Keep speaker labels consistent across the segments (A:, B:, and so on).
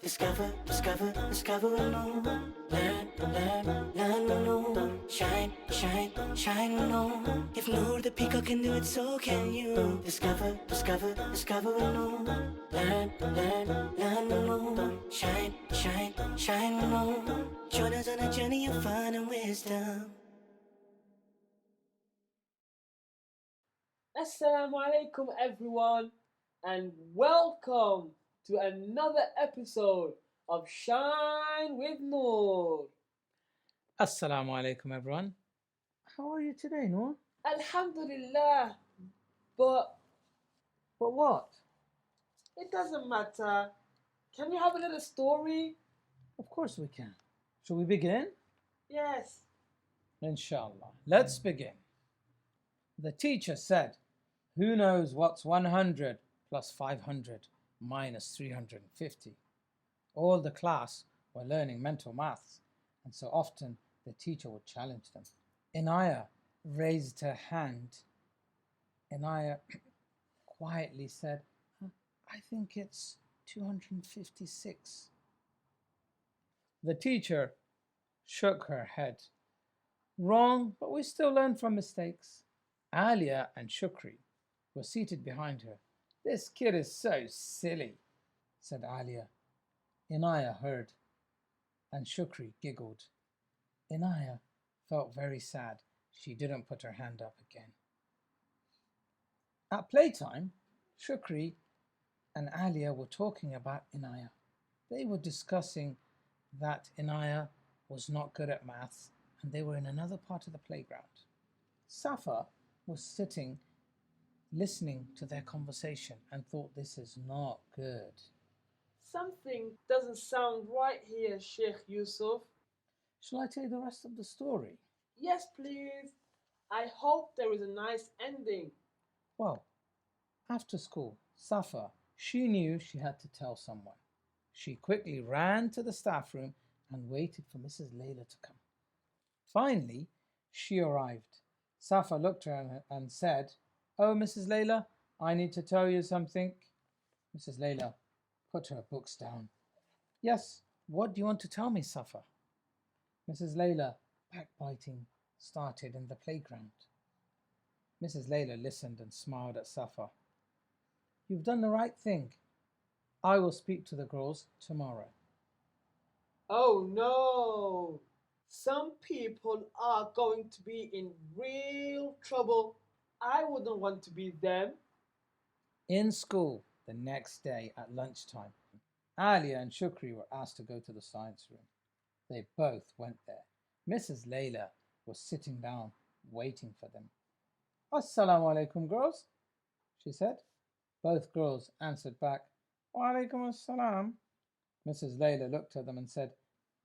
A: Discover, discover, discover a new one. Learn, learn, learn a new one. Shine, shine, shine a new one. If Noor the peacock can do it, so can you. Discover, discover, discover a new one. Learn, learn, learn a new one. Shine, shine, shine a new one. Join us on a journey of fun and wisdom.
B: Assalamu alaikum, everyone, and welcome to another episode of Shine with Noor.
C: Assalamu alaikum, everyone. How are you today, Noor?
B: Alhamdulillah, but
C: But what?
B: it doesn't matter. Can we have a little story?
C: Of course we can. Shall we begin?
B: Yes.
C: Inshallah. Let's begin. The teacher said, "Who knows what's 100 plus 500 minus 350? All the class were learning mental maths, and so often the teacher would challenge them. Inaya raised her hand. Inaya quietly said, I think it's 256. The teacher shook her head. Wrong, but we still learn from mistakes. Alia and Shukri were seated behind her. This kid is so silly, said Alia. Inaya heard, and Shukri giggled. Inaya felt very sad. She didn't put her hand up again. At playtime, Shukri and Alia were talking about Inaya. They were discussing that Inaya was not good at maths and they were in another part of the playground. Safa was sitting listening to their conversation and thought this is not good.
B: Something doesn't sound right here, Sheikh Yusuf.
C: Shall I tell you the rest of the story?
B: Yes, please. I hope there is a nice ending.
C: Well, after school, Safa, she knew she had to tell someone. She quickly ran to the staff room and waited for Mrs. Layla to come. Finally, she arrived. Safa looked at her and said, Oh, Mrs. Layla, I need to tell you something. Mrs. Layla put her books down. Yes, what do you want to tell me, Safa? Mrs. Layla, backbiting started in the playground. Mrs. Layla listened and smiled at Safa. You've done the right thing. I will speak to the girls tomorrow.
B: Oh no! Some people are going to be in real trouble. I wouldn't want to be them.
C: In school, the next day at lunchtime, Alia and Shukri were asked to go to the science room. They both went there. Mrs. Layla was sitting down, waiting for them. Assalamu alaikum, girls, she said. Both girls answered back, Wa alaikum assalam. Mrs. Layla looked at them and said,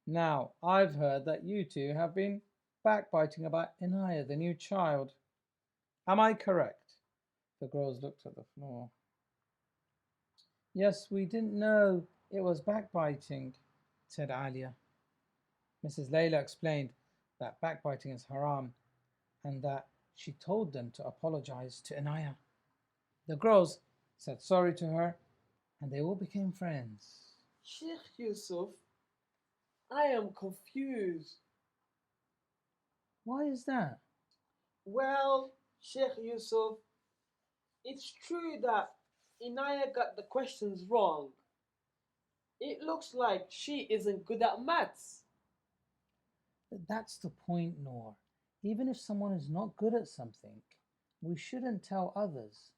C: Now, I've heard that you two have been backbiting about Inaya, the new child. Am I correct? The girls looked at the floor. Yes, we didn't know it was backbiting, said Alia. Mrs. Layla explained that backbiting is haram and that she told them to apologize to Inaya. The girls said sorry to her and they all became friends.
B: Sheikh Yusuf, I am confused.
C: Why is that?
B: Well, Sheikh Yusuf, it's true that Inaya got the questions wrong. It looks like she isn't good at maths.
C: But that's the point, Noor. Even if someone is not good at something, we shouldn't tell others.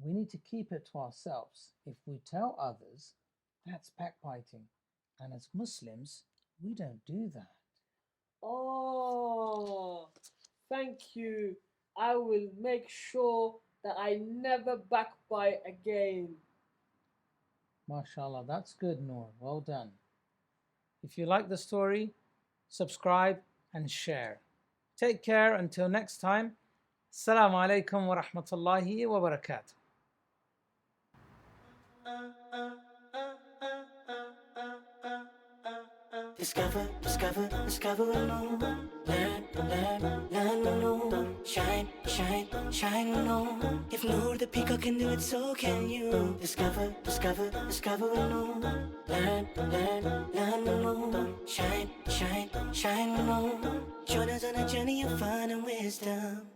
C: We need to keep it to ourselves. If we tell others, that's backbiting. And as Muslims, we don't do that.
B: Oh, thank you. I will make sure that I never backbite again.
C: MashaAllah, that's good, Noor. Well done. If you like the story, subscribe and share. Take care until next time. Assalamu alaikum wa rahmatullahi wa barakatuh.
A: Discover, discover, discover a new one. Learn, learn, learn a new one. Shine, shine, shine with Noor. If Noor the peacock can do it, so can you. Discover, discover, discover with Noor. Learn, learn, learn with Noor. Shine, shine, shine with Noor. Join us on a journey of fun and wisdom.